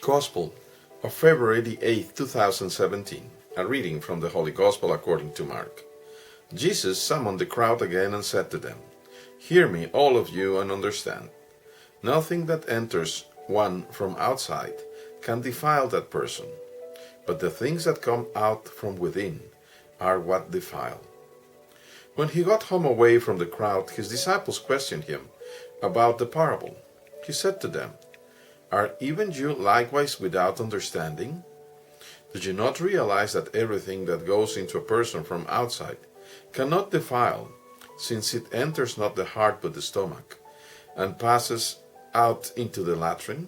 Gospel of February the 8th, 2017. A reading from the Holy Gospel according to Mark. Jesus summoned the crowd again and said to them, "Hear me, all of you, and understand. Nothing that enters one from outside can defile that person, but the things that come out from within are what defile." When he got home away from the crowd, his disciples questioned him about the parable. He said to them, "Are even you likewise without understanding? Do you not realize that everything that goes into a person from outside cannot defile, since it enters not the heart but the stomach, and passes out into the latrine?"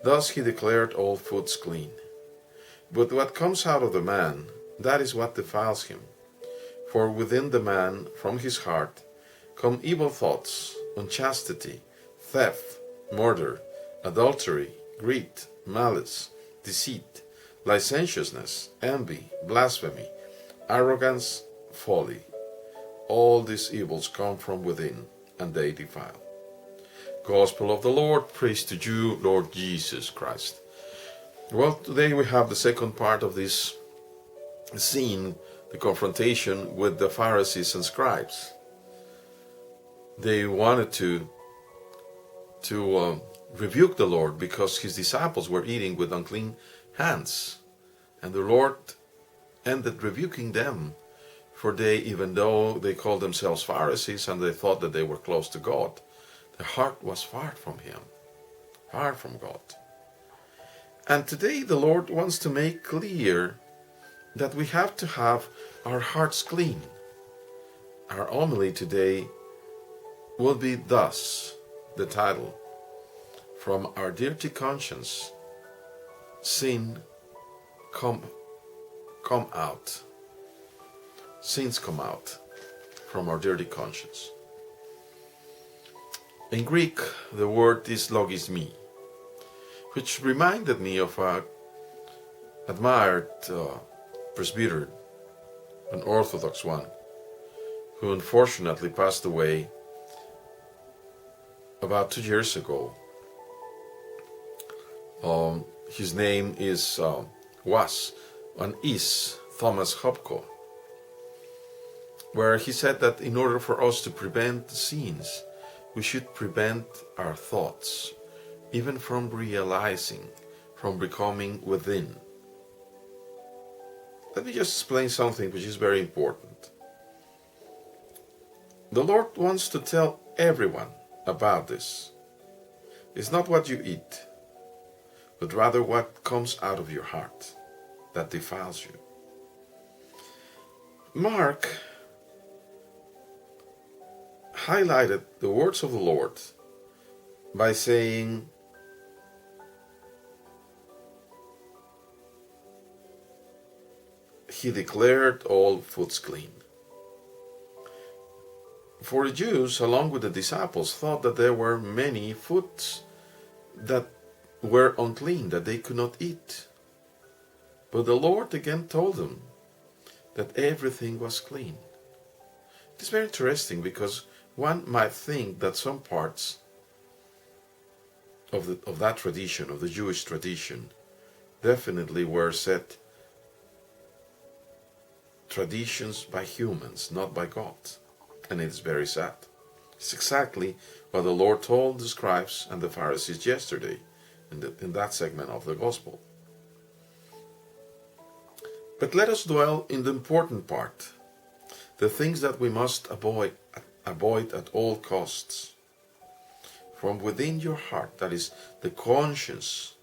Thus he declared all foods clean. But what comes out of the man, that is what defiles him. For within the man, from his heart, come evil thoughts, unchastity, theft, murder, adultery, greed, malice, deceit, licentiousness, envy, blasphemy, arrogance, folly. All these evils come from within, and they defile. Gospel of the Lord, praise to you, Lord Jesus Christ. Well, today we have the second part of this scene, the confrontation with the Pharisees and scribes. They wanted to rebuke the Lord because his disciples were eating with unclean hands, and the Lord ended rebuking them, for they, even though they called themselves Pharisees and they thought that they were close to God, their heart was far from him, far from God. And today the Lord wants to make clear that we have to have our hearts clean. Our homily today will be thus, the title, "From our dirty conscience, sin come out." Sins come out from our dirty conscience. In Greek, the word is logismi, which reminded me of an admired presbyter, an Orthodox one, who unfortunately passed away about 2 years ago. His name was Thomas Hopko, where he said that in order for us to prevent sins, we should prevent our thoughts, even from realizing, from becoming within. Let me just explain something which is very important. The Lord wants to tell everyone about this. It's not what you eat, but rather what comes out of your heart that defiles you. Mark highlighted the words of the Lord by saying, he declared all foods clean. For the Jews, along with the disciples, thought that there were many foods that were unclean, that they could not eat. But the Lord again told them that everything was clean. It's very interesting because one might think that some parts of that tradition, of the Jewish tradition, definitely were set traditions by humans, not by God. And it's very sad. It's exactly what the Lord told the scribes and the Pharisees yesterday in that segment of the Gospel. But let us dwell in the important part, the things that we must avoid at all costs. From within your heart, that is the conscience,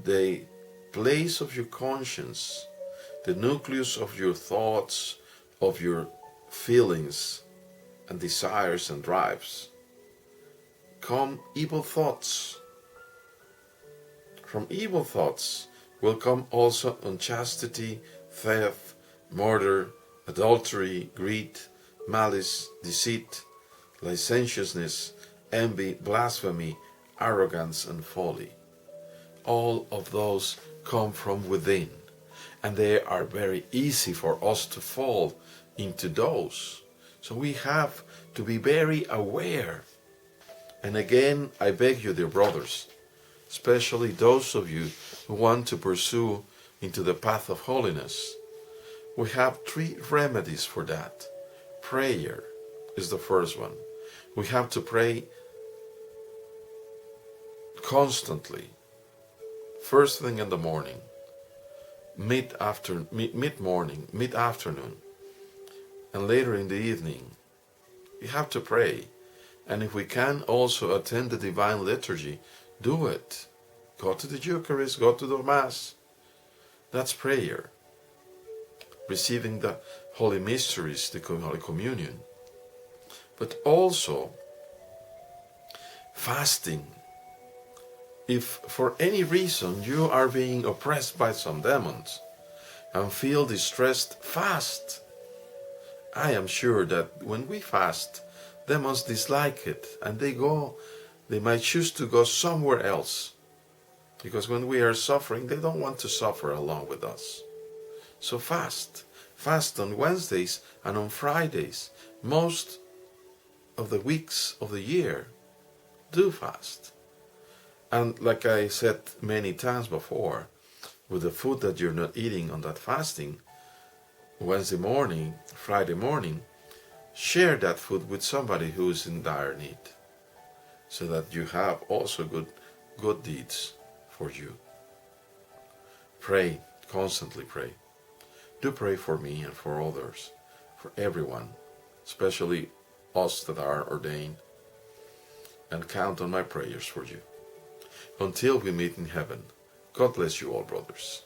the place of your conscience, the nucleus of your thoughts, of your feelings and desires and drives, come evil thoughts. From evil thoughts will come also unchastity, theft, murder, adultery, greed, malice, deceit, licentiousness, envy, blasphemy, arrogance, and folly. All of those come from within, and they are very easy for us to fall into those. So we have to be very aware. And again, I beg you, dear brothers, especially those of you who want to pursue into the path of holiness. We have 3 remedies for that. Prayer is the first one. We have to pray constantly. First thing in the morning, mid-morning, mid-afternoon, and later in the evening. You have to pray. And if we can also attend the Divine Liturgy, do it. Go to the Eucharist, go to the Mass. That's prayer. Receiving the Holy Mysteries, the Holy Communion. But also, fasting. If for any reason you are being oppressed by some demons and feel distressed, fast. I am sure that when we fast, demons dislike it and they might choose to go somewhere else. Because when we are suffering, they don't want to suffer along with us. So fast. Fast on Wednesdays and on Fridays. Most of the weeks of the year, do fast. And like I said many times before, with the food that you're not eating on that fasting, Wednesday morning, Friday morning, share that food with somebody who is in dire need, so that you have also good deeds for you. Pray, constantly pray. Do pray for me and for others, for everyone, especially us that are ordained, and count on my prayers for you. Until we meet in heaven, God bless you all, brothers.